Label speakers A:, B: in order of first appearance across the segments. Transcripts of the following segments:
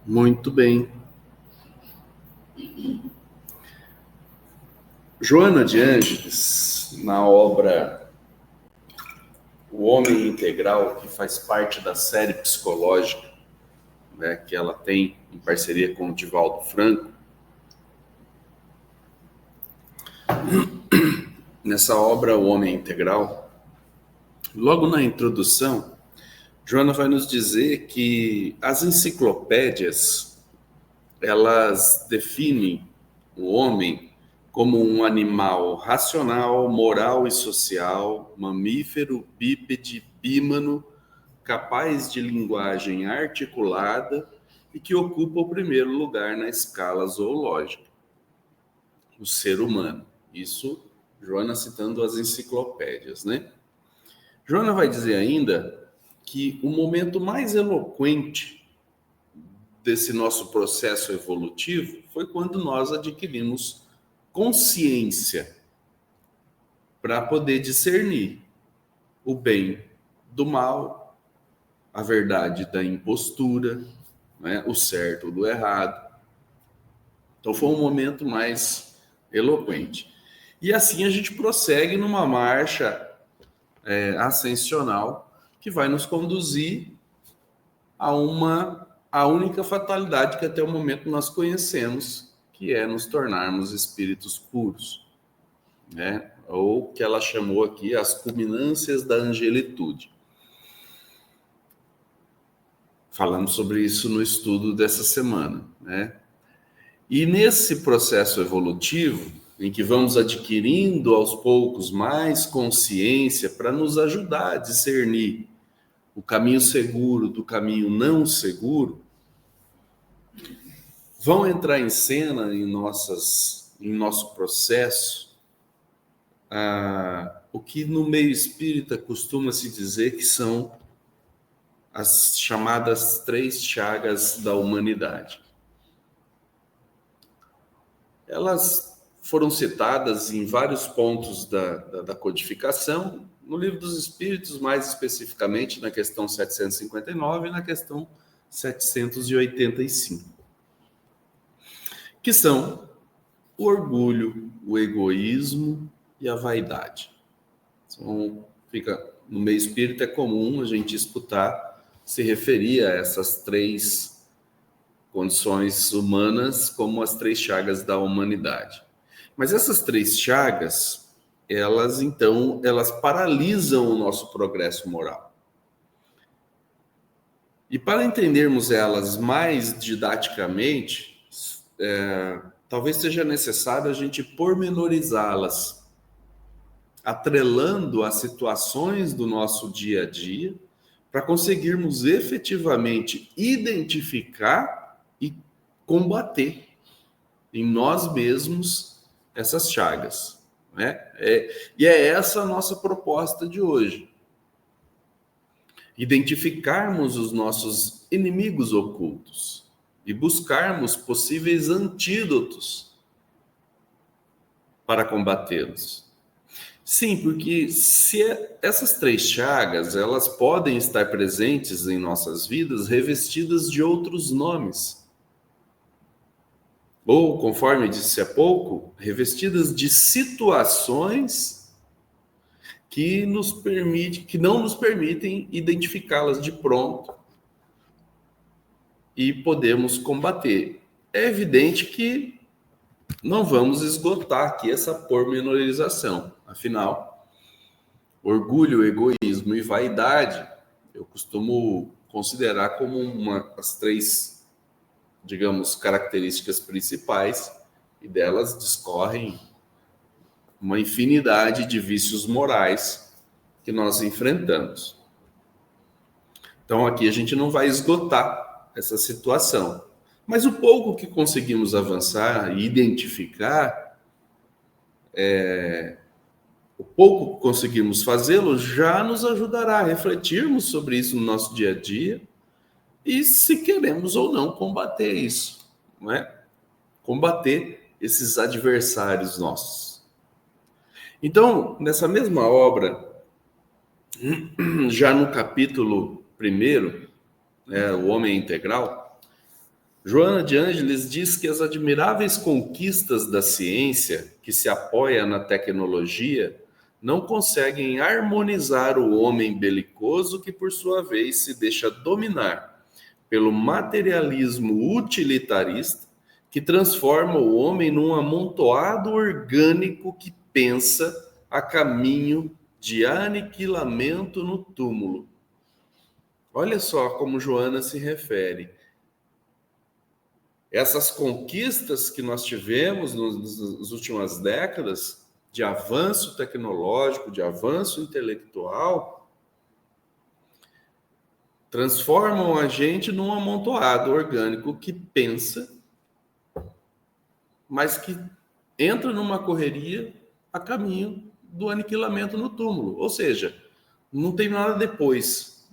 A: Muito bem. Joana de Ângeles, na obra O Homem Integral, que faz parte da série psicológica, né, que ela tem em parceria com o Divaldo Franco, nessa obra O Homem Integral, logo na introdução, Joana vai nos dizer que as enciclopédias, elas definem o homem como um animal racional, moral e social, mamífero, bípede, bímano, capaz de linguagem articulada e que ocupa o primeiro lugar na escala zoológica, o ser humano. Isso, Joana citando as enciclopédias, né? Joana vai dizer ainda que o momento mais eloquente desse nosso processo evolutivo foi quando nós adquirimos consciência para poder discernir o bem do mal, a verdade da impostura, né, o certo do errado. Então foi um momento mais eloquente. E assim a gente prossegue numa marcha ascensional que vai nos conduzir a única fatalidade que até o momento nós conhecemos, que é nos tornarmos espíritos puros, né? Ou que ela chamou aqui as culminâncias da angelitude. Falamos sobre isso no estudo dessa semana, né? E nesse processo evolutivo, em que vamos adquirindo aos poucos mais consciência para nos ajudar a discernir o caminho seguro do caminho não seguro, vão entrar em cena em nosso processo o que no meio espírita costuma se dizer que são as chamadas 3 chagas da humanidade. Elas foram citadas em vários pontos da codificação, no Livro dos Espíritos, mais especificamente na questão 759 e na questão 785, que são o orgulho, o egoísmo e a vaidade. Então, no meio espírita é comum a gente escutar se referir a essas 3 condições humanas como as 3 chagas da humanidade. Mas essas 3 chagas, elas paralisam o nosso progresso moral. E para entendermos elas mais didaticamente, talvez seja necessário a gente pormenorizá-las, atrelando as situações do nosso dia a dia, para conseguirmos efetivamente identificar e combater em nós mesmos essas chagas, né? E é essa a nossa proposta de hoje. Identificarmos os nossos inimigos ocultos e buscarmos possíveis antídotos para combatê-los. Sim, porque se essas 3 chagas, elas podem estar presentes em nossas vidas revestidas de outros nomes. Ou, conforme disse há pouco, revestidas de situações que não nos permitem identificá-las de pronto e podemos combater. É evidente que não vamos esgotar aqui essa pormenorização. Afinal, orgulho, egoísmo e vaidade, eu costumo considerar como as 3, digamos, características principais, e delas discorrem uma infinidade de vícios morais que nós enfrentamos. Então aqui a gente não vai esgotar essa situação, mas o pouco que conseguimos avançar e identificar, o pouco que conseguimos fazê-lo já nos ajudará a refletirmos sobre isso no nosso dia a dia e se queremos ou não combater isso, não é? Combater esses adversários nossos. Então, nessa mesma obra, já no capítulo 1, O Homem Integral, Joana de Ângeles diz que as admiráveis conquistas da ciência, que se apoia na tecnologia, não conseguem harmonizar o homem belicoso que, por sua vez, se deixa dominar pelo materialismo utilitarista, que transforma o homem num amontoado orgânico que pensa a caminho de aniquilamento no túmulo. Olha só como Joana se refere. Essas conquistas que nós tivemos nas últimas décadas de avanço tecnológico, de avanço intelectual, transformam a gente num amontoado orgânico que pensa, mas que entra numa correria a caminho do aniquilamento no túmulo. Ou seja, não tem nada depois.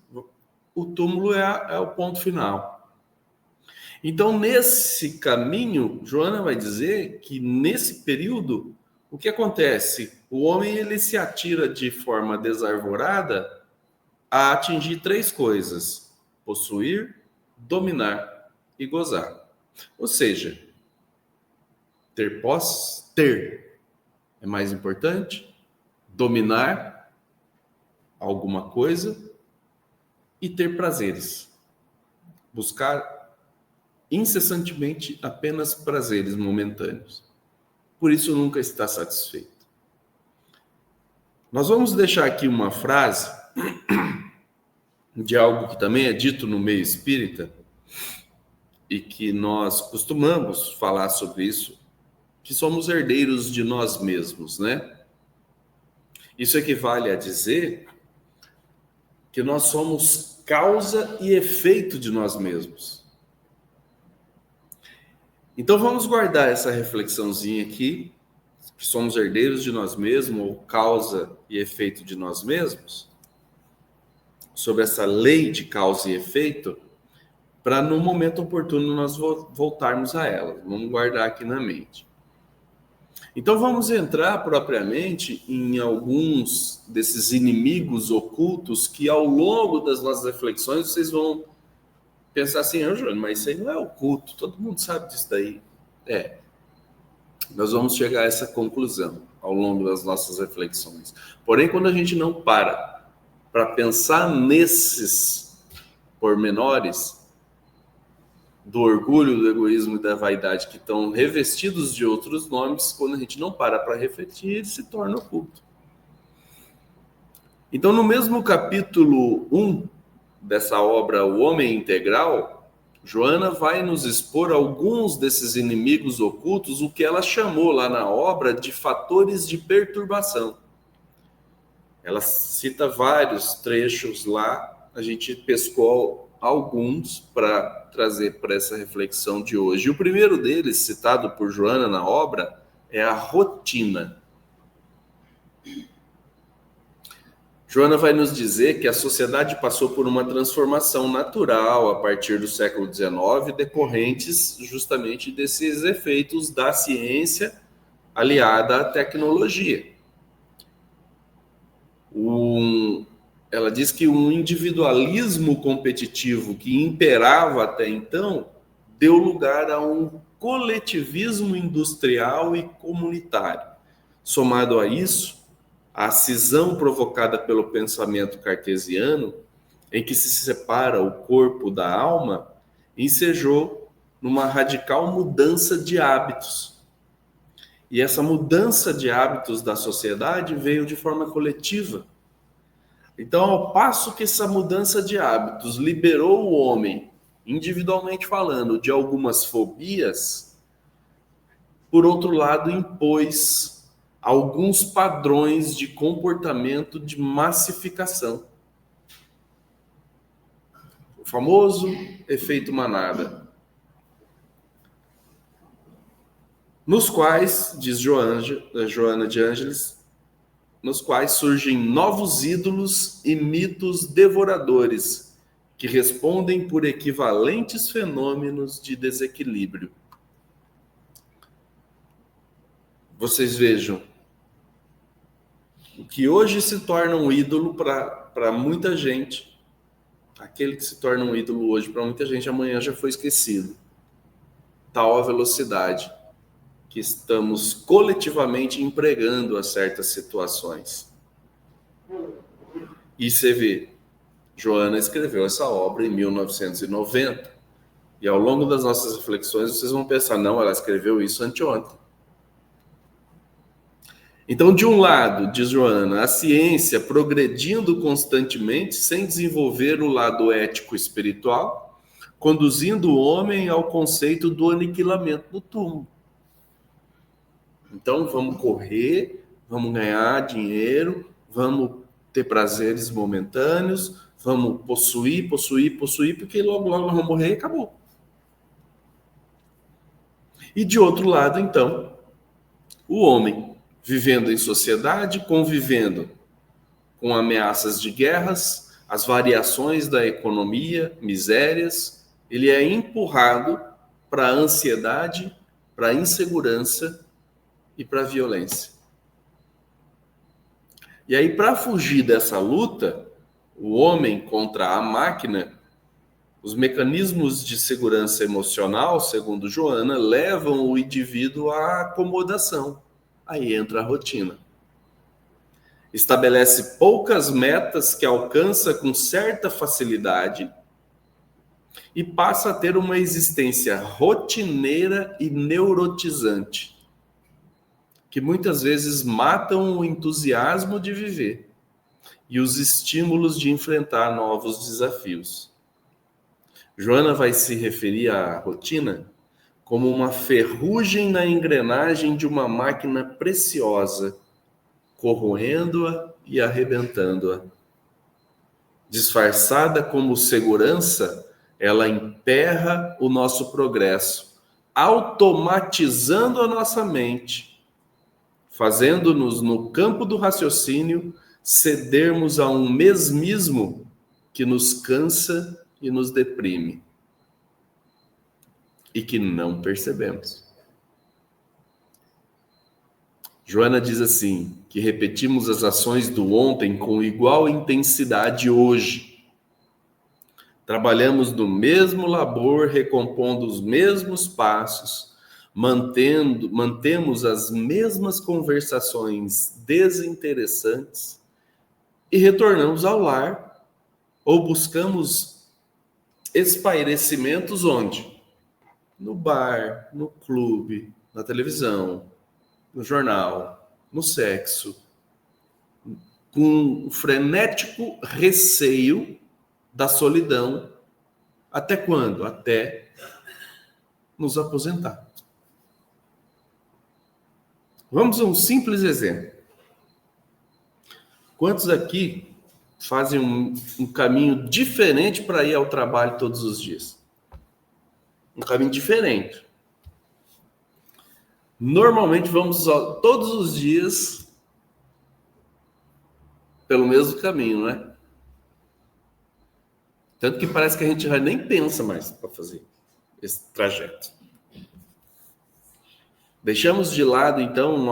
A: O túmulo é o ponto final. Então, nesse caminho, Joana vai dizer que nesse período, o que acontece? O homem ele se atira de forma desarvorada a atingir 3 coisas: possuir, dominar e gozar. Ou seja, ter posse, ter é mais importante, dominar alguma coisa e ter prazeres. Buscar incessantemente apenas prazeres momentâneos. Por isso nunca está satisfeito. Nós vamos deixar aqui uma frase de algo que também é dito no meio espírita e que nós costumamos falar sobre isso, que somos herdeiros de nós mesmos, né? Isso equivale a dizer que nós somos causa e efeito de nós mesmos. Então vamos guardar essa reflexãozinha aqui, que somos herdeiros de nós mesmos, ou causa e efeito de nós mesmos, sobre essa lei de causa e efeito, para no momento oportuno nós voltarmos a ela. Vamos guardar aqui na mente. Então vamos entrar propriamente em alguns desses inimigos ocultos que ao longo das nossas reflexões vocês vão pensar assim: João, mas isso aí não é oculto, todo mundo sabe disso daí. Nós vamos chegar a essa conclusão ao longo das nossas reflexões. Porém, quando a gente não para pensar nesses pormenores do orgulho, do egoísmo e da vaidade que estão revestidos de outros nomes, quando a gente não para refletir, ele se torna oculto. Então, no mesmo capítulo 1 dessa obra O Homem Integral, Joana vai nos expor alguns desses inimigos ocultos, o que ela chamou lá na obra de fatores de perturbação. Ela cita vários trechos lá, a gente pescou alguns para trazer para essa reflexão de hoje. E o primeiro deles, citado por Joana na obra, é a rotina. Joana vai nos dizer que a sociedade passou por uma transformação natural a partir do século XIX, decorrentes justamente desses efeitos da ciência aliada à tecnologia. Ela diz que um individualismo competitivo que imperava até então deu lugar a um coletivismo industrial e comunitário. Somado a isso, a cisão provocada pelo pensamento cartesiano, em que se separa o corpo da alma, ensejou numa radical mudança de hábitos. E essa mudança de hábitos da sociedade veio de forma coletiva. Então, ao passo que essa mudança de hábitos liberou o homem, individualmente falando, de algumas fobias, por outro lado, impôs alguns padrões de comportamento de massificação. O famoso efeito manada. Nos quais, diz Joana de Ângeles, nos quais surgem novos ídolos e mitos devoradores, que respondem por equivalentes fenômenos de desequilíbrio. Vocês vejam, o que hoje se torna um ídolo para muita gente, aquele que se torna um ídolo hoje para muita gente, amanhã já foi esquecido. tal a velocidade que estamos coletivamente empregando a certas situações. E você vê, Joana escreveu essa obra em 1990, e ao longo das nossas reflexões vocês vão pensar, não, ela escreveu isso anteontem. Então, de um lado, diz Joana, a ciência progredindo constantemente sem desenvolver o lado ético-espiritual, conduzindo o homem ao conceito do aniquilamento do túmulo. Então, vamos correr, vamos ganhar dinheiro, vamos ter prazeres momentâneos, vamos possuir, porque logo nós vamos morrer e acabou. E de outro lado, então, o homem vivendo em sociedade, convivendo com ameaças de guerras, as variações da economia, misérias, ele é empurrado para a ansiedade, para a insegurança e para a violência. E aí, para fugir dessa luta, o homem contra a máquina, os mecanismos de segurança emocional, segundo Joana, levam o indivíduo à acomodação. Aí entra a rotina. Estabelece poucas metas que alcança com certa facilidade e passa a ter uma existência rotineira e neurotizante, que muitas vezes matam o entusiasmo de viver e os estímulos de enfrentar novos desafios. Joana vai se referir à rotina como uma ferrugem na engrenagem de uma máquina preciosa, corroendo-a e arrebentando-a. Disfarçada como segurança, ela emperra o nosso progresso, automatizando a nossa mente, fazendo-nos, no campo do raciocínio, cedermos a um mesmismo que nos cansa e nos deprime, e que não percebemos. Joana diz assim, que repetimos as ações do ontem com igual intensidade hoje. Trabalhamos no mesmo labor, recompondo os mesmos passos, mantemos as mesmas conversações desinteressantes e retornamos ao lar ou buscamos espairecimentos onde? No bar, no clube, na televisão, no jornal, no sexo, com um frenético receio da solidão. Até quando? Até nos aposentar. Vamos a um simples exemplo. Quantos aqui fazem um caminho diferente para ir ao trabalho todos os dias? Um caminho diferente. Normalmente vamos todos os dias pelo mesmo caminho, não é? Tanto que parece que a gente já nem pensa mais para fazer esse trajeto. Deixamos de lado, então,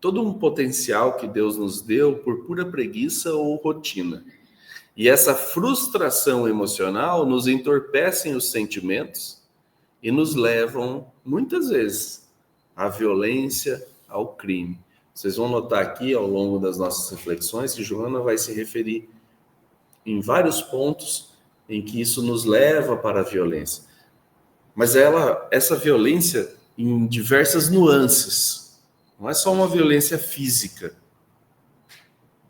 A: todo um potencial que Deus nos deu por pura preguiça ou rotina. E essa frustração emocional nos entorpecem os sentimentos e nos levam, muitas vezes, à violência, ao crime. Vocês vão notar aqui, ao longo das nossas reflexões, que Joana vai se referir em vários pontos em que isso nos leva para a violência. Mas essa violência em diversas nuances. Não é só uma violência física.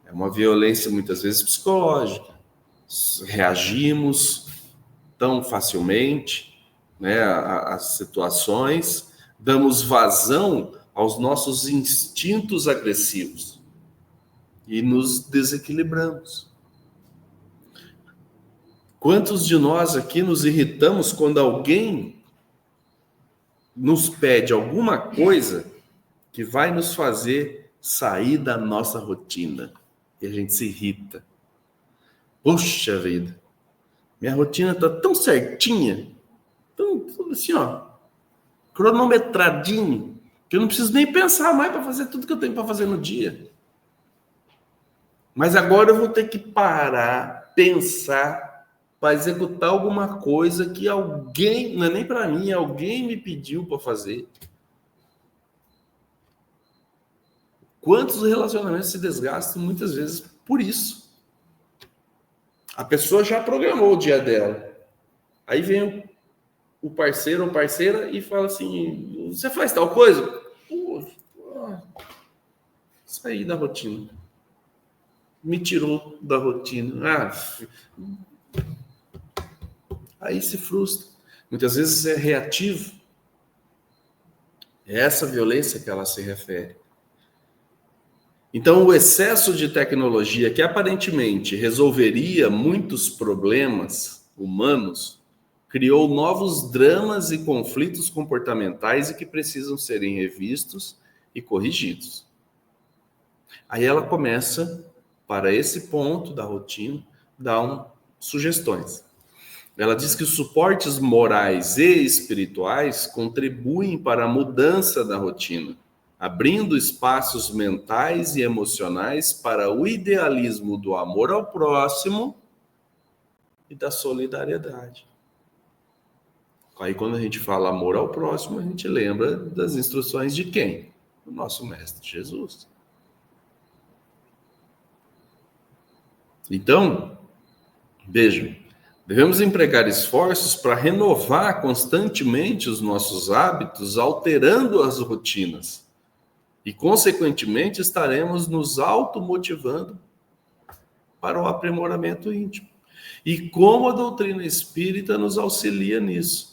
A: É uma violência, muitas vezes, psicológica. Reagimos tão facilmente, né, às situações, damos vazão aos nossos instintos agressivos e nos desequilibramos. Quantos de nós aqui nos irritamos quando alguém nos pede alguma coisa que vai nos fazer sair da nossa rotina? E a gente se irrita. Poxa vida, minha rotina está tão certinha, tão assim, cronometradinho, que eu não preciso nem pensar mais para fazer tudo que eu tenho para fazer no dia. Mas agora eu vou ter que parar, pensar, para executar alguma coisa que alguém, não é nem para mim, alguém me pediu para fazer. Quantos relacionamentos se desgastam muitas vezes por isso? A pessoa já programou o dia dela. Aí vem o parceiro ou parceira e fala assim: você faz tal coisa? Pô, saí da rotina. Me tirou da rotina. Aí se frustra. Muitas vezes é reativo. É essa violência que ela se refere. Então, o excesso de tecnologia que aparentemente resolveria muitos problemas humanos criou novos dramas e conflitos comportamentais e que precisam serem revistos e corrigidos. Aí ela começa, para esse ponto da rotina, dar sugestões. Ela diz que os suportes morais e espirituais contribuem para a mudança da rotina, abrindo espaços mentais e emocionais para o idealismo do amor ao próximo e da solidariedade. Aí, quando a gente fala amor ao próximo, a gente lembra das instruções de quem? Do nosso Mestre Jesus. Então, vejam, devemos empregar esforços para renovar constantemente os nossos hábitos, alterando as rotinas. E, consequentemente, estaremos nos automotivando para o aprimoramento íntimo. E como a doutrina espírita nos auxilia nisso.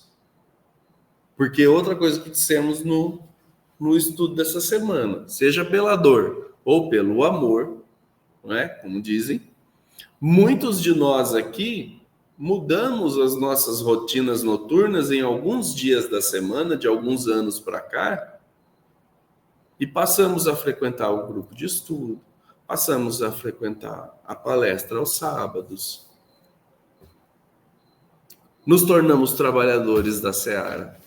A: Porque outra coisa que dissemos no estudo dessa semana, seja pela dor ou pelo amor, não é? Como dizem, muitos de nós aqui mudamos as nossas rotinas noturnas em alguns dias da semana, de alguns anos para cá, e passamos a frequentar o grupo de estudo, passamos a frequentar a palestra aos sábados, nos tornamos trabalhadores da seara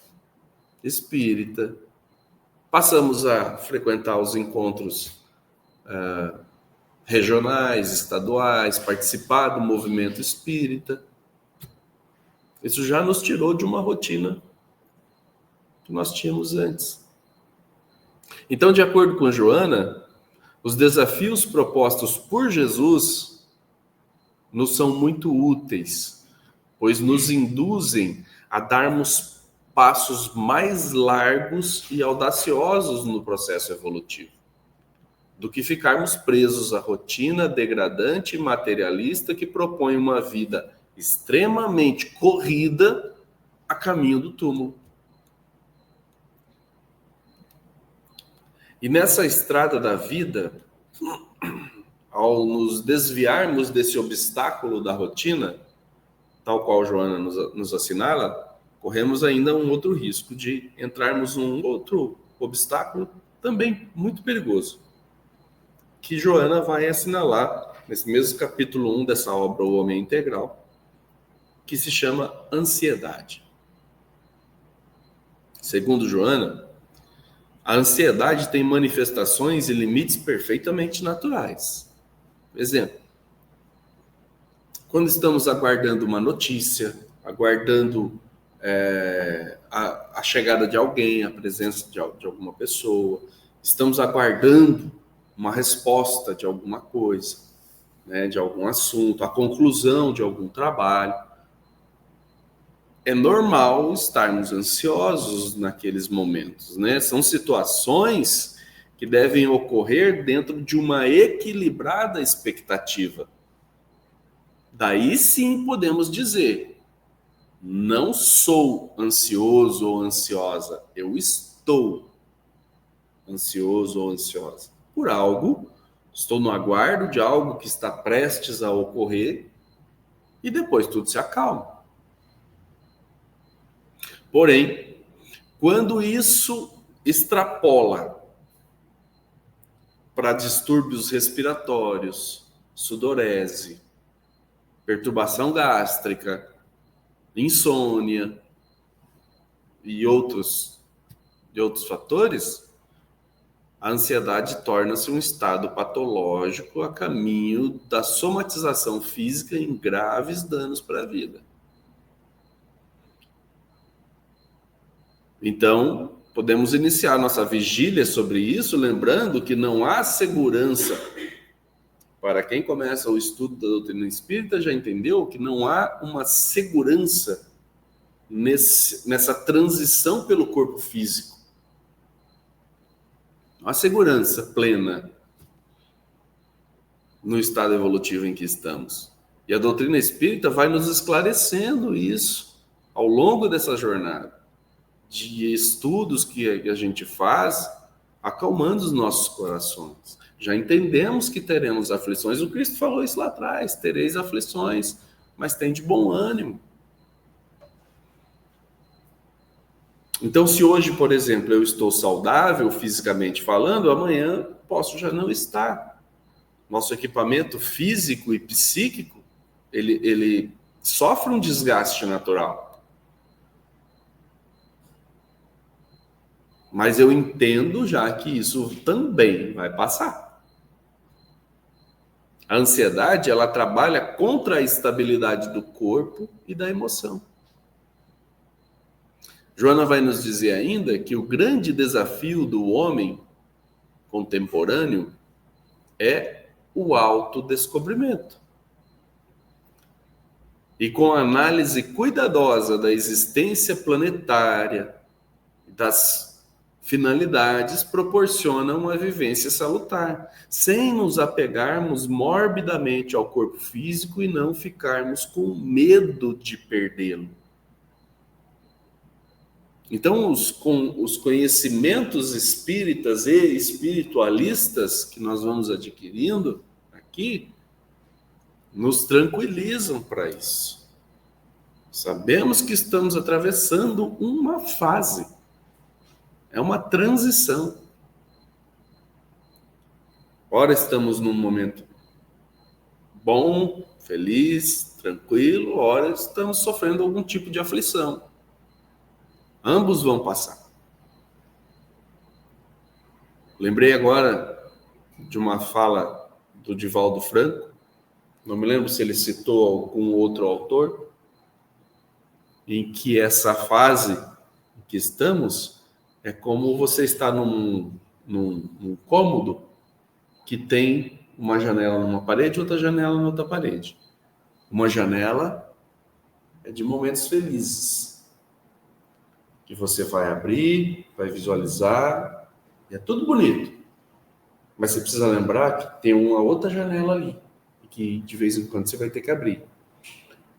A: espírita, passamos a frequentar os encontros regionais, estaduais, participar do movimento espírita. Isso já nos tirou de uma rotina que nós tínhamos antes. Então, de acordo com Joana, os desafios propostos por Jesus nos são muito úteis, pois nos induzem a darmos passos mais largos e audaciosos no processo evolutivo, do que ficarmos presos à rotina degradante e materialista que propõe uma vida extremamente corrida a caminho do túmulo. E nessa estrada da vida, ao nos desviarmos desse obstáculo da rotina, tal qual Joana nos assinala, corremos ainda um outro risco de entrarmos num outro obstáculo também muito perigoso, que Joana vai assinalar nesse mesmo capítulo 1 dessa obra, O Homem Integral, que se chama ansiedade. Segundo Joana, a ansiedade tem manifestações e limites perfeitamente naturais. Exemplo, quando estamos aguardando uma notícia, aguardando a chegada de alguém, a presença de alguma pessoa, estamos aguardando uma resposta de alguma coisa, né, de algum assunto, a conclusão de algum trabalho. É normal estarmos ansiosos naqueles momentos, né? São situações que devem ocorrer dentro de uma equilibrada expectativa. Daí sim podemos dizer, não sou ansioso ou ansiosa, eu estou ansioso ou ansiosa por algo, estou no aguardo de algo que está prestes a ocorrer e depois tudo se acalma. Porém, quando isso extrapola para distúrbios respiratórios, sudorese, perturbação gástrica, insônia e outros fatores, a ansiedade torna-se um estado patológico a caminho da somatização física em graves danos para a vida. Então, podemos iniciar nossa vigília sobre isso, lembrando que não há segurança. Para quem começa o estudo da doutrina espírita, já entendeu que não há uma segurança nessa transição pelo corpo físico. Não há segurança plena no estado evolutivo em que estamos. E a doutrina espírita vai nos esclarecendo isso ao longo dessa jornada de estudos que a gente faz, acalmando os nossos corações. Já entendemos que teremos aflições. O Cristo falou isso lá atrás: tereis aflições, mas tem de bom ânimo. Então, se hoje, por exemplo, eu estou saudável fisicamente falando, amanhã posso já não estar. Nosso equipamento físico e psíquico, ele sofre um desgaste natural. Mas eu entendo já que isso também vai passar. A ansiedade, ela trabalha contra a estabilidade do corpo e da emoção. Joana vai nos dizer ainda que o grande desafio do homem contemporâneo é o autodescobrimento. E com a análise cuidadosa da existência planetária, das finalidades, proporciona uma vivência salutar, sem nos apegarmos morbidamente ao corpo físico e não ficarmos com medo de perdê-lo. Então, os conhecimentos espíritas e espiritualistas que nós vamos adquirindo aqui, nos tranquilizam para isso. Sabemos que estamos atravessando uma fase. É uma transição. Ora estamos num momento bom, feliz, tranquilo, ora estamos sofrendo algum tipo de aflição. Ambos vão passar. Lembrei agora de uma fala do Divaldo Franco, não me lembro se ele citou algum outro autor, em que essa fase em que estamos é como você está num cômodo que tem uma janela numa parede e outra janela na outra parede. Uma janela é de momentos felizes, que você vai abrir, vai visualizar, e é tudo bonito. Mas você precisa lembrar que tem uma outra janela ali, que de vez em quando você vai ter que abrir.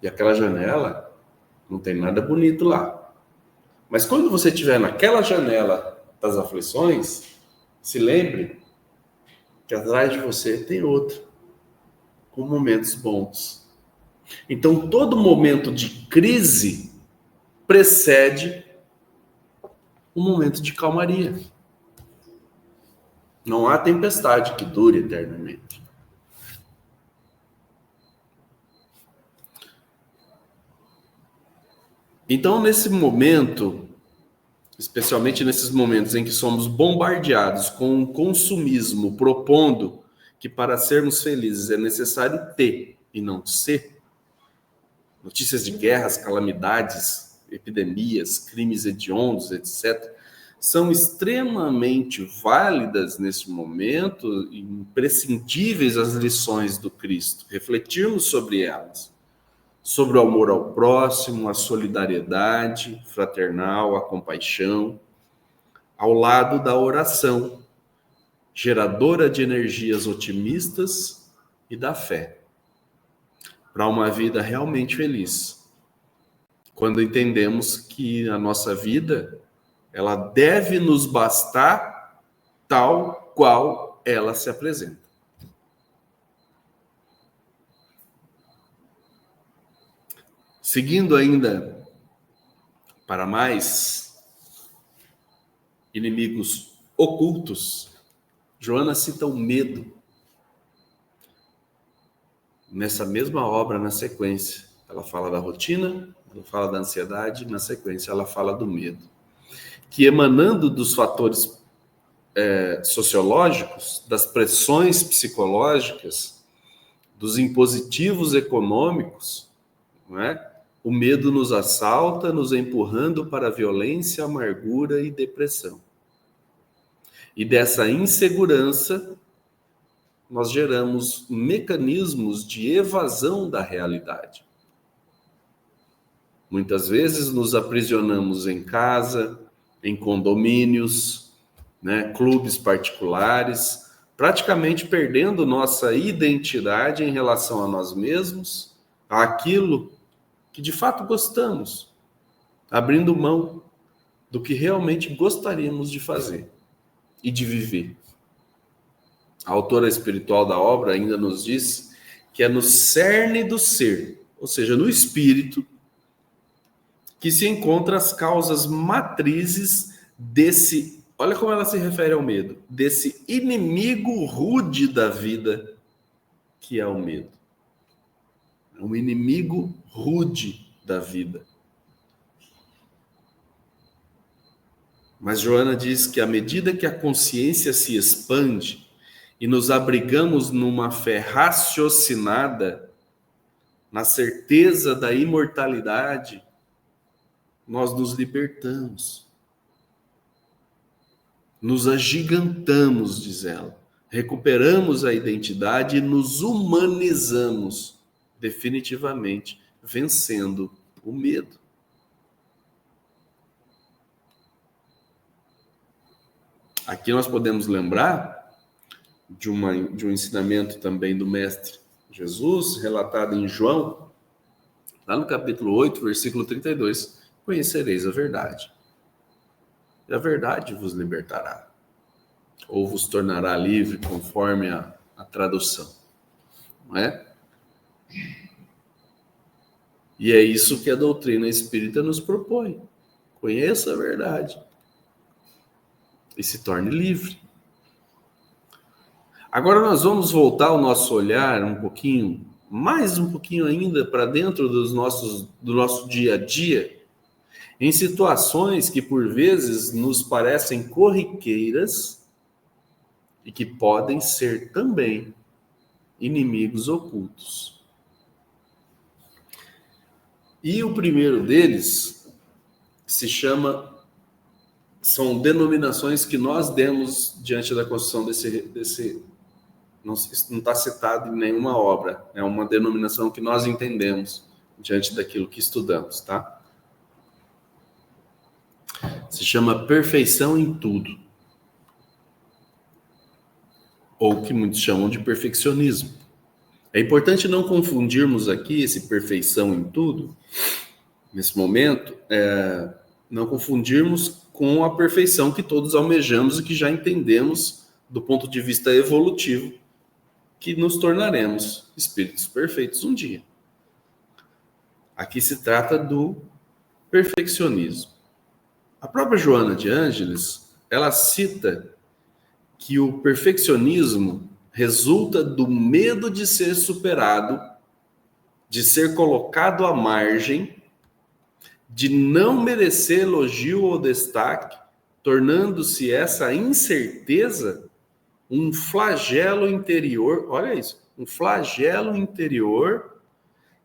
A: E aquela janela não tem nada bonito lá. Mas quando você estiver naquela janela das aflições, se lembre que atrás de você tem outra, com momentos bons. Então, todo momento de crise precede um momento de calmaria. Não há tempestade que dure eternamente. Então, nesse momento, especialmente nesses momentos em que somos bombardeados com um consumismo propondo que para sermos felizes é necessário ter e não ser, notícias de guerras, calamidades, epidemias, crimes hediondos, etc., são extremamente válidas nesse momento e imprescindíveis as lições do Cristo. Refletirmos sobre elas. Sobre o amor ao próximo, a solidariedade fraternal, a compaixão, ao lado da oração, geradora de energias otimistas e da fé, para uma vida realmente feliz. Quando entendemos que a nossa vida, ela deve nos bastar tal qual ela se apresenta. Seguindo ainda para mais inimigos ocultos, Joana cita o medo nessa mesma obra, na sequência. Ela fala da rotina, ela fala da ansiedade, na sequência ela fala do medo, que emanando dos fatores sociológicos, das pressões psicológicas, dos impositivos econômicos, não é? O medo nos assalta, nos empurrando para a violência, amargura e depressão. E dessa insegurança, nós geramos mecanismos de evasão da realidade. Muitas vezes nos aprisionamos em casa, em condomínios, né, clubes particulares, praticamente perdendo nossa identidade em relação a nós mesmos, àquilo que de fato gostamos, abrindo mão do que realmente gostaríamos de fazer e de viver. A autora espiritual da obra ainda nos diz que é no cerne do ser, ou seja, no espírito, que se encontram as causas matrizes desse, olha como ela se refere ao medo, desse inimigo rude da vida, que é o medo. É um inimigo rude da vida. Mas Joana diz que à medida que a consciência se expande e nos abrigamos numa fé raciocinada, na certeza da imortalidade, nós nos libertamos. Nos agigantamos, diz ela. Recuperamos a identidade e nos humanizamos definitivamente, vencendo o medo. Aqui nós podemos lembrar de um ensinamento também do Mestre Jesus, relatado em João, lá no capítulo 8, versículo 32. Conhecereis a verdade, e a verdade vos libertará, ou vos tornará livre, conforme a tradução. Não é? E é isso que a doutrina espírita nos propõe. Conheça a verdade e se torne livre. Agora nós vamos voltar o nosso olhar um pouquinho, mais um pouquinho ainda para dentro do nosso dia a dia, em situações que por vezes nos parecem corriqueiras e que podem ser também inimigos ocultos. E o primeiro deles são denominações que nós demos diante da construção desse não está citado em nenhuma obra, é uma denominação que nós entendemos diante daquilo que estudamos, tá? Se chama perfeição em tudo, ou que muitos chamam de perfeccionismo. É importante não confundirmos aqui esse perfeição em tudo, nesse momento, não confundirmos com a perfeição que todos almejamos e que já entendemos do ponto de vista evolutivo, que nos tornaremos espíritos perfeitos um dia. Aqui se trata do perfeccionismo. A própria Joana de Ângeles, ela cita que o perfeccionismo resulta do medo de ser superado, de ser colocado à margem, de não merecer elogio ou destaque, tornando-se essa incerteza um flagelo interior, olha isso, um flagelo interior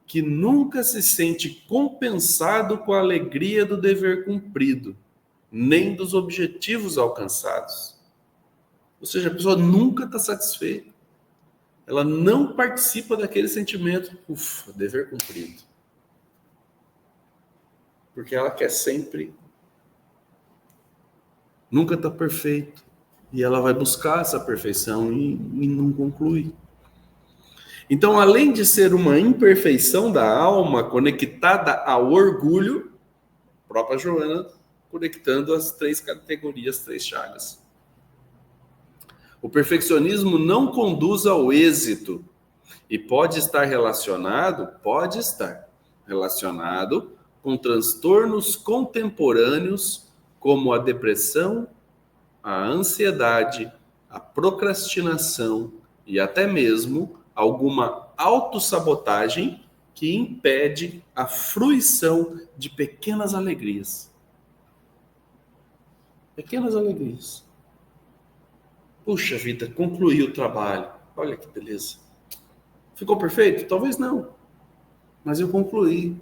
A: que nunca se sente compensado com a alegria do dever cumprido, nem dos objetivos alcançados. Ou seja, a pessoa nunca está satisfeita. Ela não participa daquele sentimento, ufa, dever cumprido. Porque ela quer sempre, nunca está perfeito. E ela vai buscar essa perfeição e não conclui. Então, além de ser uma imperfeição da alma conectada ao orgulho, a própria Joana conectando as três categorias, três chagas. O perfeccionismo não conduz ao êxito e pode estar relacionado com transtornos contemporâneos como a depressão, a ansiedade, a procrastinação e até mesmo alguma autossabotagem que impede a fruição de pequenas alegrias. Pequenas alegrias. Puxa vida, concluí o trabalho. Olha que beleza. Ficou perfeito? Talvez não. Mas eu concluí.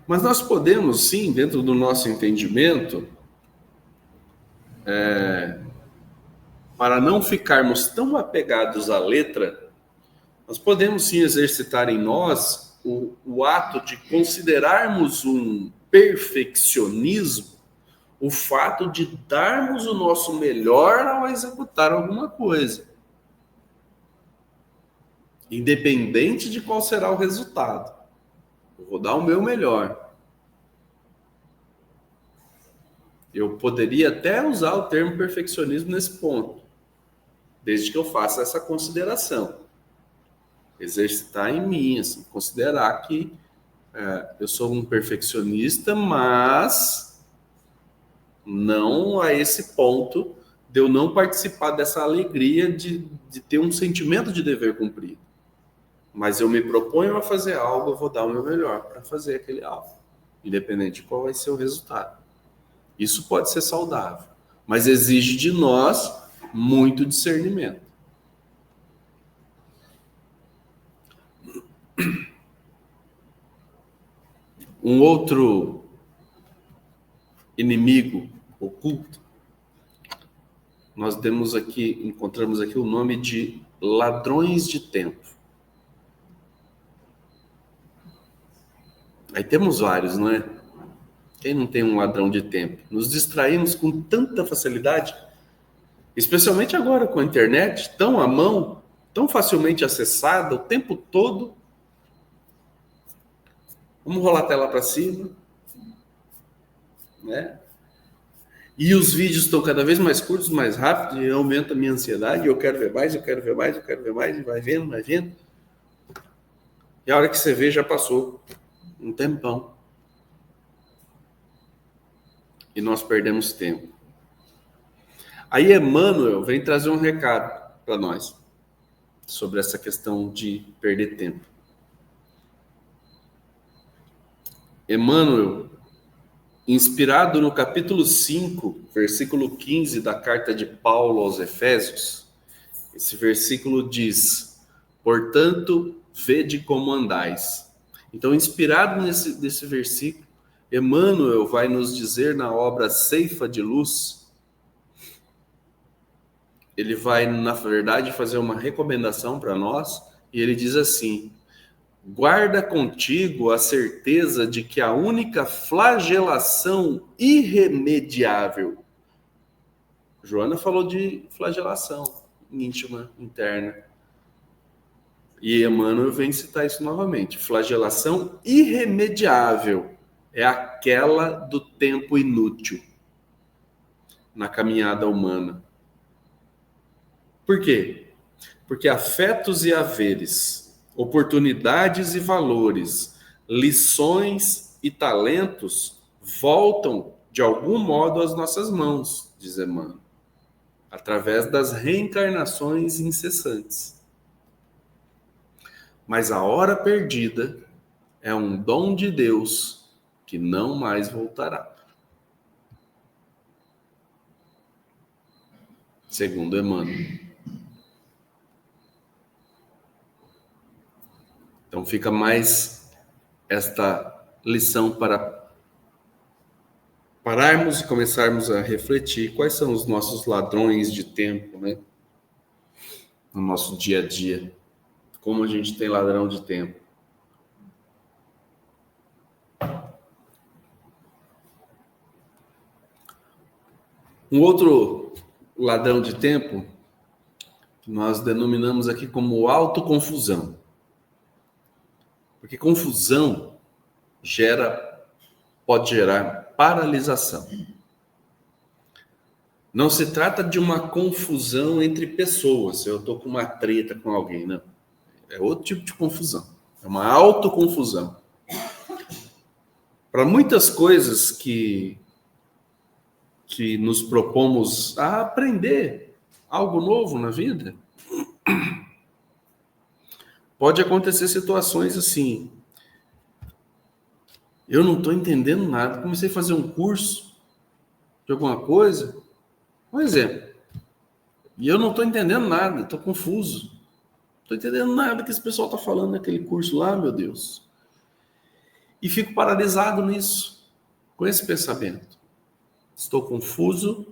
A: Mas nós podemos, sim, dentro do nosso entendimento, para não ficarmos tão apegados à letra, nós podemos sim exercitar em nós o ato de considerarmos um perfeccionismo o fato de darmos o nosso melhor ao executar alguma coisa, independente de qual será o resultado. Eu vou dar o meu melhor. Eu poderia até usar o termo perfeccionismo nesse ponto, desde que eu faça essa consideração. Exercitar em mim, assim, considerar que eu sou um perfeccionista, mas não a esse ponto de eu não participar dessa alegria de ter um sentimento de dever cumprido. Mas eu me proponho a fazer algo, eu vou dar o meu melhor para fazer aquele algo, independente de qual vai ser o resultado. Isso pode ser saudável, mas exige de nós muito discernimento. Um outro inimigo oculto, nós encontramos aqui o nome de ladrões de tempo. Aí temos vários, não é? Quem não tem um ladrão de tempo? Nos distraímos com tanta facilidade, especialmente agora com a internet, tão à mão, tão facilmente acessada o tempo todo. Vamos rolar a tela para cima, né? E os vídeos estão cada vez mais curtos, mais rápidos, e aumenta a minha ansiedade. Eu quero ver mais, eu quero ver mais, eu quero ver mais, e vai vendo, vai vendo. E a hora que você vê, já passou um tempão. E nós perdemos tempo. Aí Emmanuel vem trazer um recado para nós sobre essa questão de perder tempo. Emmanuel, inspirado no capítulo 5, versículo 15 da carta de Paulo aos Efésios, esse versículo diz: portanto, vede como andais. Então, inspirado nesse versículo, Emmanuel vai nos dizer na obra Ceifa de Luz, ele vai, na verdade, fazer uma recomendação para nós, e ele diz assim: guarda contigo a certeza de que a única flagelação irremediável. Joana falou de flagelação íntima, interna. E Emmanuel vem citar isso novamente. Flagelação irremediável é aquela do tempo inútil na caminhada humana. Por quê? Porque afetos e haveres, oportunidades e valores, lições e talentos voltam de algum modo às nossas mãos, diz Emmanuel, através das reencarnações incessantes. Mas a hora perdida é um dom de Deus que não mais voltará. Segundo Emmanuel. Então fica mais esta lição para pararmos e começarmos a refletir quais são os nossos ladrões de tempo, né? No nosso dia a dia. Como a gente tem ladrão de tempo. Um outro ladrão de tempo que nós denominamos aqui como autoconfusão. Porque confusão pode gerar paralisação. Não se trata de uma confusão entre pessoas. Eu estou com uma treta com alguém, não. É outro tipo de confusão. É uma autoconfusão. Para muitas coisas que nos propomos a aprender algo novo na vida, pode acontecer situações assim. Eu não estou entendendo nada. Comecei a fazer um curso de alguma coisa, um exemplo, e eu não estou entendendo nada, estou confuso. Não estou entendendo nada que esse pessoal está falando naquele curso lá, meu Deus. E fico paralisado nisso, com esse pensamento. Estou confuso,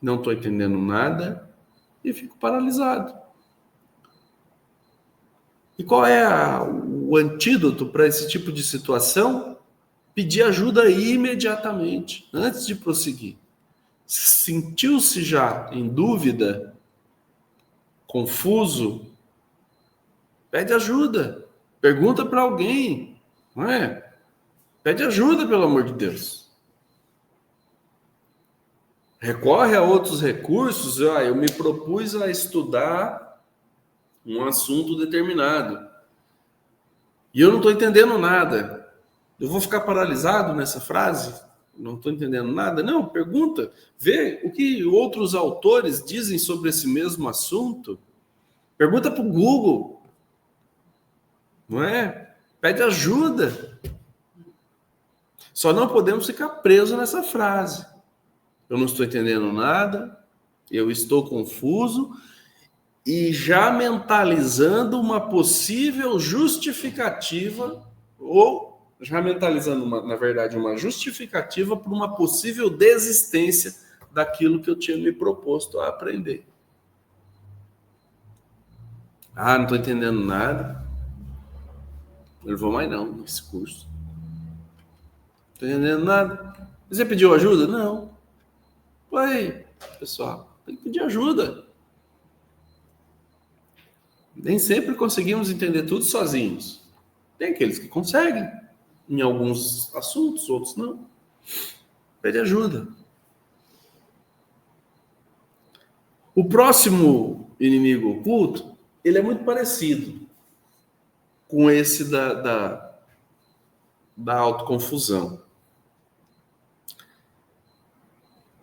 A: não estou entendendo nada e fico paralisado. E qual é o antídoto para esse tipo de situação? Pedir ajuda imediatamente, antes de prosseguir. Sentiu-se já em dúvida, confuso, pede ajuda. Pergunta para alguém, não é? Pede ajuda, pelo amor de Deus. Recorre a outros recursos. Eu me propus a estudar um assunto determinado e eu não estou entendendo nada. Eu vou ficar paralisado nessa frase? Não estou entendendo nada? Não, pergunta. Vê o que outros autores dizem sobre esse mesmo assunto. Pergunta para o Google. Não é? Pede ajuda. Só não podemos ficar presos nessa frase. Eu não estou entendendo nada, eu estou confuso e já mentalizando uma possível justificativa, ou já mentalizando, na verdade, uma justificativa para uma possível desistência daquilo que eu tinha me proposto a aprender. Ah, não estou entendendo nada. Eu não vou mais não nesse curso. Não estou entendendo nada. Você pediu ajuda? Não. Ué, pessoal, tem que pedir ajuda. Nem sempre conseguimos entender tudo sozinhos. Tem aqueles que conseguem, em alguns assuntos, outros não. Pede ajuda. O próximo inimigo oculto, ele é muito parecido com esse da autoconfusão.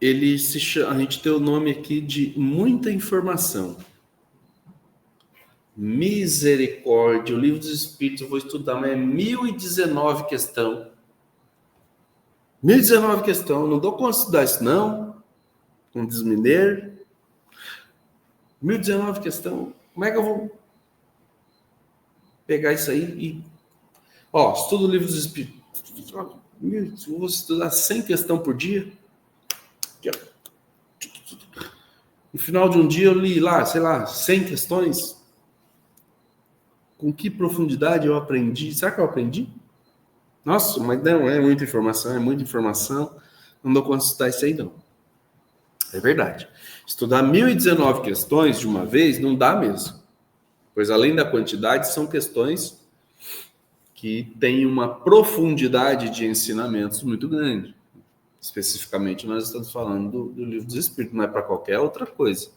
A: Ele se chama, a gente tem o nome aqui de muita informação. Misericórdia, o Livro dos Espíritos, eu vou estudar, mas é 1019 questão. 1019 questão, não dou conta de estudar isso não, um desmineiro. 1019 questão, como é que eu vou pegar isso aí e... estudo o Livro dos Espíritos. Eu vou estudar 100 questões por dia. No final de um dia eu li lá, 100 questões. Com que profundidade eu aprendi? Será que eu aprendi? Nossa, mas não, é muita informação. Não dou conta de estudar isso aí, não. É verdade. Estudar 1019 questões de uma vez não dá mesmo. Pois além da quantidade, são questões que têm uma profundidade de ensinamentos muito grande. Especificamente, nós estamos falando do Livro dos Espíritos, não é para qualquer outra coisa.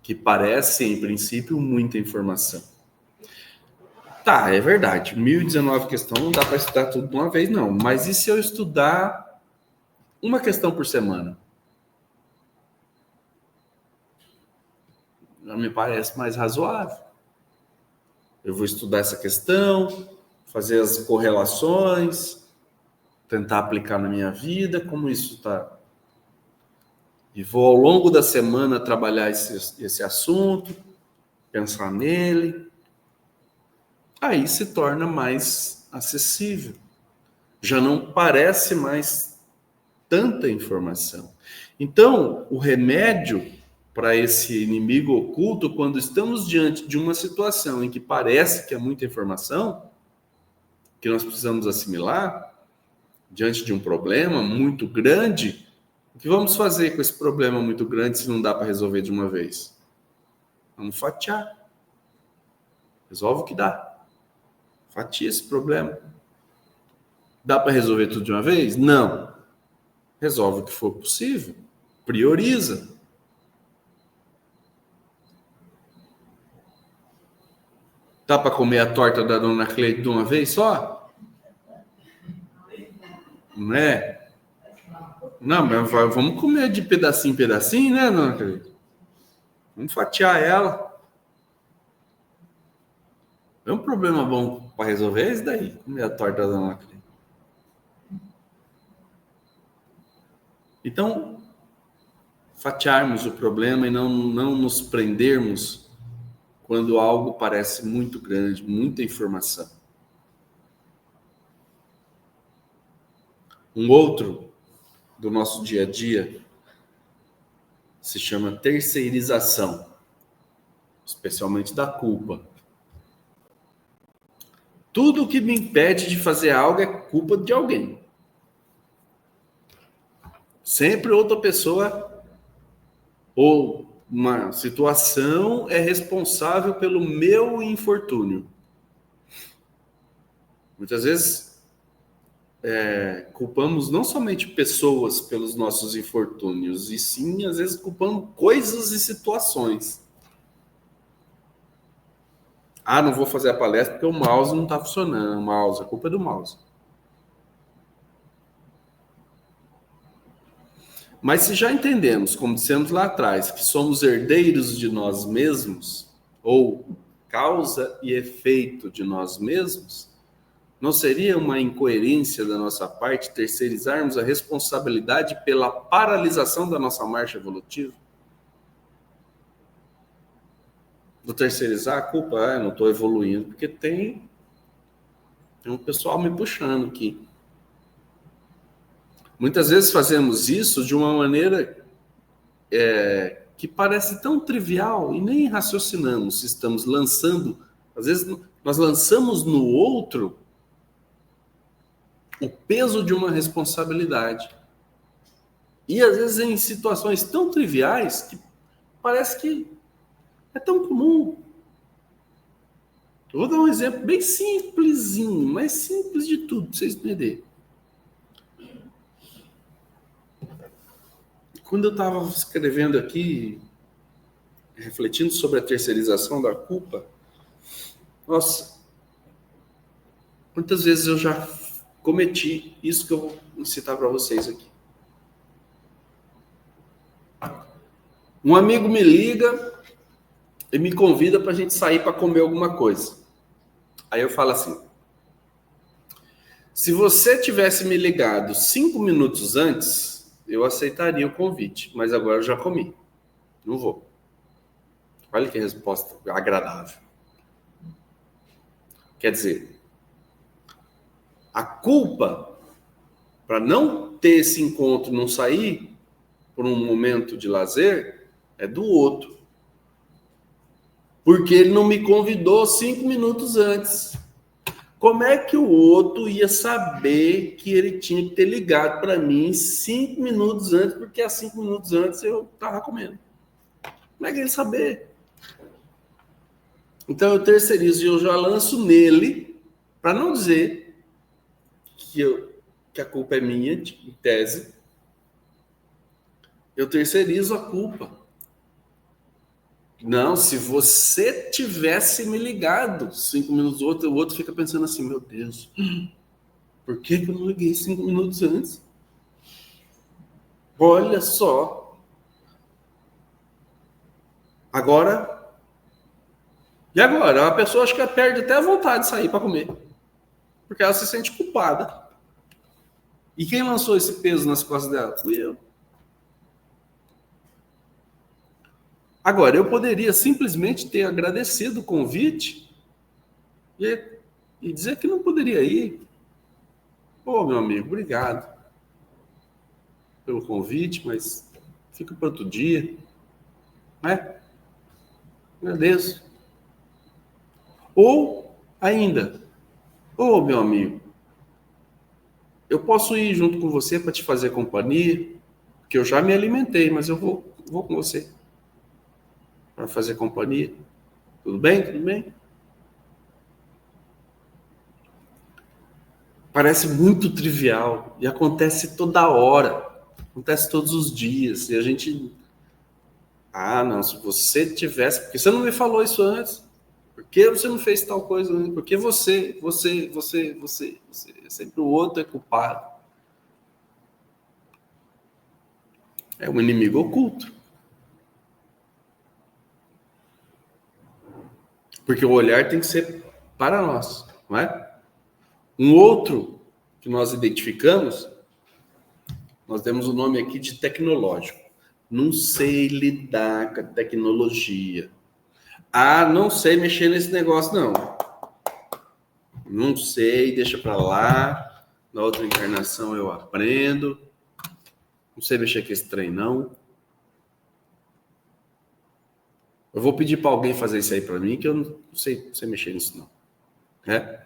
A: Que parece, em princípio, muita informação. Tá, é verdade. 1019 questões não dá para estudar tudo de uma vez, não. Mas e se eu estudar uma questão por semana? Já me parece mais razoável. Eu vou estudar essa questão, fazer as correlações, tentar aplicar na minha vida, como isso está. E vou ao longo da semana trabalhar esse assunto, pensar nele. Aí se torna mais acessível. Já não parece mais tanta informação. Então, o remédio para esse inimigo oculto, quando estamos diante de uma situação em que parece que é muita informação, que nós precisamos assimilar, diante de um problema muito grande, o que vamos fazer com esse problema muito grande se não dá para resolver de uma vez? Vamos fatiar. Resolve o que dá. Fatia esse problema. Dá para resolver tudo de uma vez? Não. Resolve o que for possível. Prioriza. Dá para comer a torta da Dona Cleide de uma vez só? Não é? Não, mas vamos comer de pedacinho em pedacinho, né, Dona Cleide? Vamos fatiar ela. É um problema bom para resolver esse daí, comer a torta da Dona Cleide. Então, fatiarmos o problema e não nos prendermos quando algo parece muito grande, muita informação. Um outro do nosso dia a dia se chama terceirização, especialmente da culpa. Tudo que me impede de fazer algo é culpa de alguém. Sempre outra pessoa ou uma situação é responsável pelo meu infortúnio. Muitas vezes culpamos não somente pessoas pelos nossos infortúnios, e sim, às vezes, culpamos coisas e situações. Ah, não vou fazer a palestra porque o mouse não está funcionando. A culpa é do mouse. Mas se já entendemos, como dissemos lá atrás, que somos herdeiros de nós mesmos, ou causa e efeito de nós mesmos, não seria uma incoerência da nossa parte terceirizarmos a responsabilidade pela paralisação da nossa marcha evolutiva? Do terceirizar a culpa, eu não estou evoluindo, porque tem um pessoal me puxando aqui. Muitas vezes fazemos isso de uma maneira que parece tão trivial e nem raciocinamos se estamos lançando. Às vezes nós lançamos no outro o peso de uma responsabilidade. E às vezes em situações tão triviais que parece que é tão comum. Eu vou dar um exemplo bem simplesinho, mais simples de tudo, para vocês entenderem. Quando eu estava escrevendo aqui, refletindo sobre a terceirização da culpa, nossa, quantas vezes eu já cometi isso que eu vou citar para vocês aqui. Um amigo me liga e me convida para a gente sair para comer alguma coisa. Aí eu falo assim, se você tivesse me ligado 5 minutos antes, eu aceitaria o convite, mas agora eu já comi. Não vou. Olha que resposta agradável. Quer dizer, a culpa para não ter esse encontro, não sair por um momento de lazer, é do outro. Porque ele não me convidou 5 minutos antes. Como é que o outro ia saber que ele tinha que ter ligado para mim 5 minutos antes, porque há 5 minutos antes eu estava comendo? Como é que ele ia saber? Então eu terceirizo e eu já lanço nele, para não dizer que a culpa é minha, em tese, eu terceirizo a culpa. Não, se você tivesse me ligado 5 minutos antes, o outro fica pensando assim, meu Deus, por que eu não liguei 5 minutos antes? Olha só. Agora, e agora? A pessoa acho que perde até a vontade de sair para comer, porque ela se sente culpada. E quem lançou esse peso nas costas dela? Fui eu. Agora, eu poderia simplesmente ter agradecido o convite e dizer que não poderia ir. Ô, meu amigo, obrigado pelo convite, mas fica para outro dia. Né? Agradeço. Ou, ainda, ô, meu amigo, eu posso ir junto com você para te fazer companhia, porque eu já me alimentei, mas eu vou com você para fazer companhia. Tudo bem? Tudo bem? Parece muito trivial e acontece toda hora, acontece todos os dias. E a gente, não, se você tivesse, porque você não me falou isso antes? Por que você não fez tal coisa antes? Porque você, sempre o outro é culpado. É um inimigo oculto. Porque o olhar tem que ser para nós, não é? Um outro que nós identificamos Nós demos o nome aqui de tecnológico. Não sei lidar com a tecnologia. Ah, não sei mexer nesse negócio, não. Não sei, deixa pra lá. Na outra encarnação eu aprendo. Não sei mexer com esse trem, não. Eu vou pedir para alguém fazer isso aí para mim, que eu não sei mexer nisso, não. Né?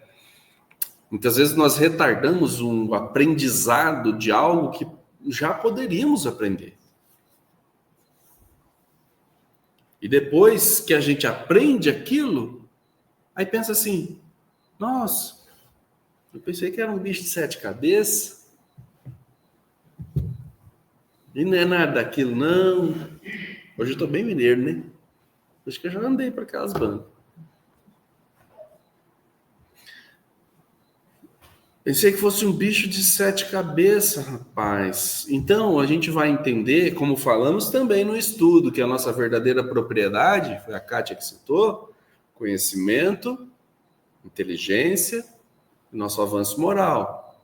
A: Muitas vezes nós retardamos um aprendizado de algo que já poderíamos aprender. E depois que a gente aprende aquilo, aí pensa assim, nossa, eu pensei que era um bicho de 7 cabeças, e não é nada daquilo, não. Hoje eu tô bem mineiro, né? Acho que eu já andei para aquelas bandas. Pensei que fosse um bicho de 7 cabeças, rapaz. Então, a gente vai entender, como falamos também no estudo, que a nossa verdadeira propriedade, foi a Kátia que citou, conhecimento, inteligência e nosso avanço moral,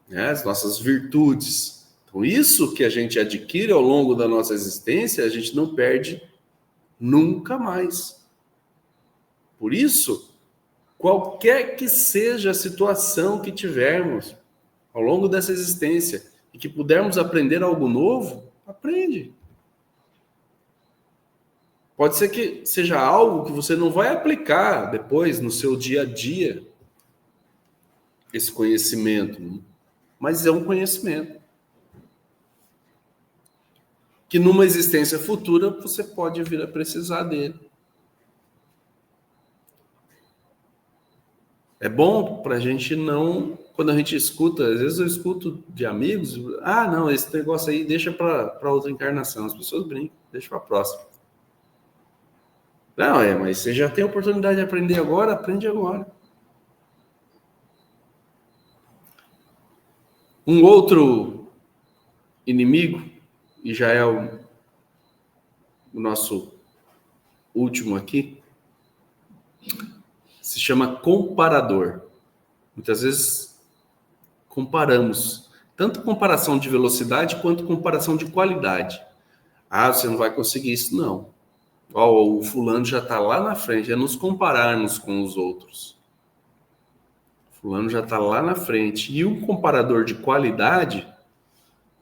A: né? As nossas virtudes. Então, isso que a gente adquire ao longo da nossa existência, a gente não perde nunca mais. Por isso, qualquer que seja a situação que tivermos ao longo dessa existência e que pudermos aprender algo novo, aprende. Pode ser que seja algo que você não vai aplicar depois no seu dia a dia, esse conhecimento, mas é um conhecimento que numa existência futura você pode vir a precisar dele. É bom para a gente não, quando a gente escuta, às vezes eu escuto de amigos, não, esse negócio aí deixa para outra encarnação. As pessoas brincam, deixa para a próxima. Não, mas você já tem a oportunidade de aprender agora, aprende agora. Um outro inimigo, e já é o nosso último aqui, se chama comparador. Muitas vezes comparamos, tanto comparação de velocidade quanto comparação de qualidade. Ah, você não vai conseguir isso, não. O fulano já está lá na frente, é nos compararmos com os outros. O fulano já está lá na frente. E um comparador de qualidade,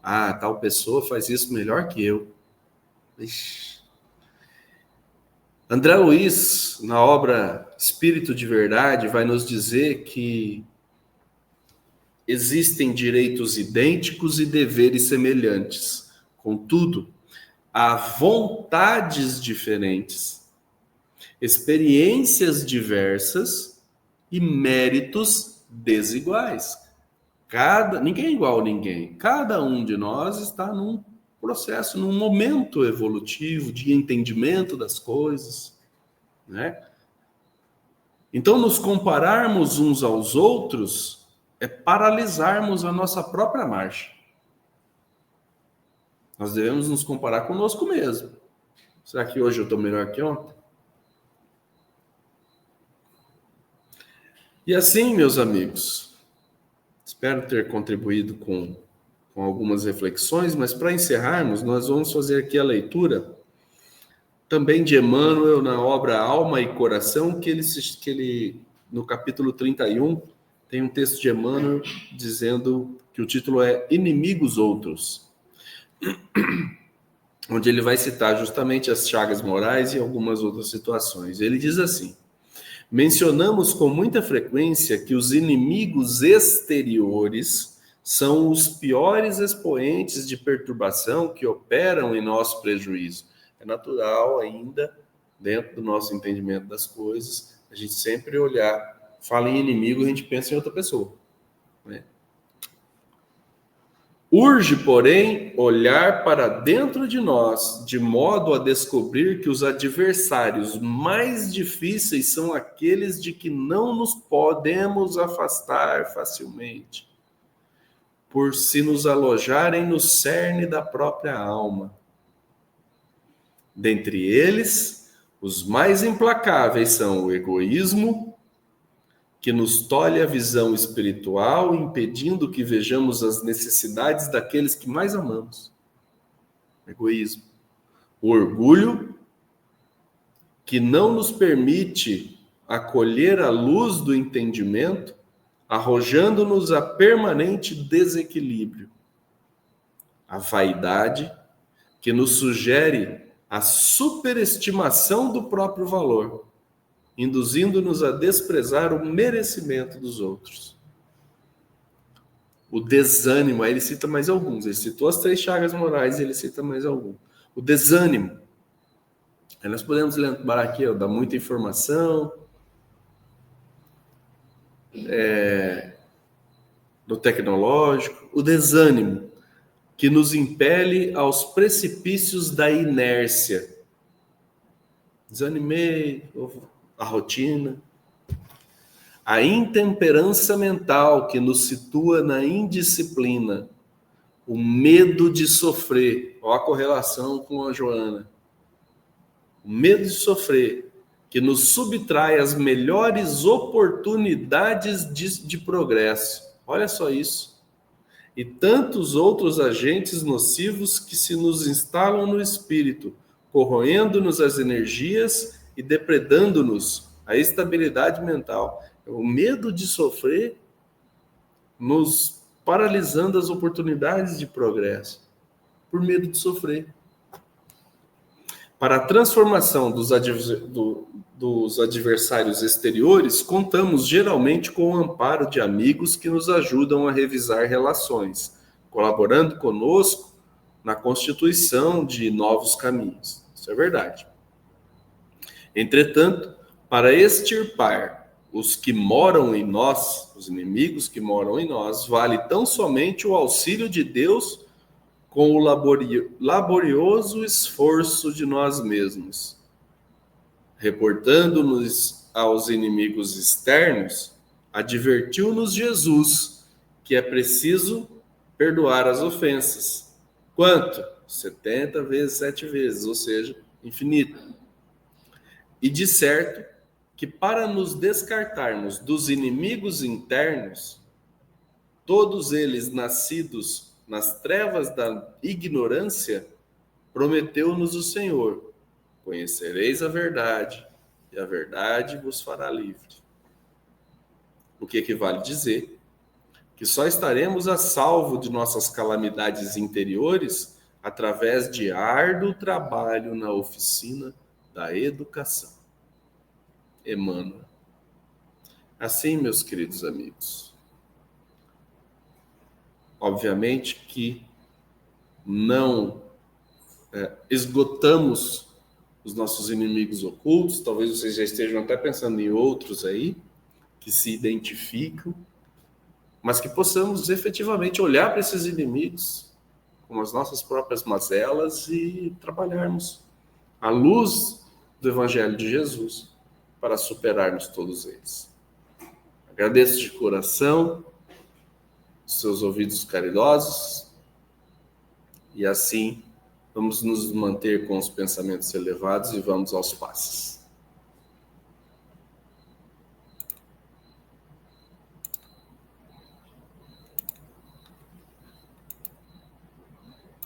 A: tal pessoa faz isso melhor que eu. Ixi. André Luiz, na obra Espírito de Verdade, vai nos dizer que existem direitos idênticos e deveres semelhantes. Contudo, há vontades diferentes, experiências diversas e méritos desiguais. Ninguém é igual a ninguém. Cada um de nós está num processo, num momento evolutivo de entendimento das coisas, né? Então, nos compararmos uns aos outros é paralisarmos a nossa própria marcha. Nós devemos nos comparar conosco mesmo. Será que hoje eu estou melhor que ontem? E assim, meus amigos, espero ter contribuído com algumas reflexões, mas para encerrarmos, nós vamos fazer aqui a leitura também de Emmanuel na obra Alma e Coração, que ele no capítulo 31, tem um texto de Emmanuel dizendo que o título é Inimigos Outros, onde ele vai citar justamente as chagas morais e algumas outras situações. Ele diz assim: mencionamos com muita frequência que os inimigos exteriores são os piores expoentes de perturbação que operam em nosso prejuízo. É natural ainda, dentro do nosso entendimento das coisas, a gente sempre olhar, fala em inimigo, a gente pensa em outra pessoa, né? Urge, porém, olhar para dentro de nós, de modo a descobrir que os adversários mais difíceis são aqueles de que não nos podemos afastar facilmente, por se nos alojarem no cerne da própria alma. Dentre eles, os mais implacáveis são o egoísmo, que nos tolhe a visão espiritual, impedindo que vejamos as necessidades daqueles que mais amamos. Egoísmo. O orgulho, que não nos permite acolher a luz do entendimento, arrojando-nos a permanente desequilíbrio. A vaidade, que nos sugere a superestimação do próprio valor, induzindo-nos a desprezar o merecimento dos outros. O desânimo, aí ele cita mais alguns, ele citou as 3 chagas morais e ele cita mais alguns. O desânimo, aí nós podemos lembrar aqui, dá muita informação, do tecnológico, o desânimo, que nos impele aos precipícios da inércia. Desanimei, a rotina. A intemperança mental, que nos situa na indisciplina. O medo de sofrer, olha a correlação com a Joana. O medo de sofrer, que nos subtrai as melhores oportunidades de progresso. Olha só isso. E tantos outros agentes nocivos que se nos instalam no espírito, corroendo-nos as energias e depredando-nos a estabilidade mental. O medo de sofrer nos paralisando as oportunidades de progresso, por medo de sofrer. Para a transformação dos adversários exteriores, contamos geralmente com o amparo de amigos que nos ajudam a revisar relações, colaborando conosco na constituição de novos caminhos. Isso é verdade. Entretanto, para extirpar os que moram em nós, os inimigos que moram em nós, vale tão somente o auxílio de Deus com o laborioso esforço de nós mesmos. Reportando-nos aos inimigos externos, advertiu-nos Jesus que é preciso perdoar as ofensas. Quanto? 70 vezes 7 vezes, ou seja, infinito. E de certo que para nos descartarmos dos inimigos internos, todos eles nascidos nas trevas da ignorância, prometeu-nos o Senhor: conhecereis a verdade, e a verdade vos fará livre. O que equivale dizer que só estaremos a salvo de nossas calamidades interiores através de árduo trabalho na oficina da educação. Emmanuel. Assim, meus queridos amigos, obviamente que não esgotamos os nossos inimigos ocultos, talvez vocês já estejam até pensando em outros aí, que se identificam, mas que possamos efetivamente olhar para esses inimigos com as nossas próprias mazelas e trabalharmos à luz do Evangelho de Jesus para superarmos todos eles. Agradeço de coração os seus ouvidos caridosos e assim vamos nos manter com os pensamentos elevados e vamos aos passos.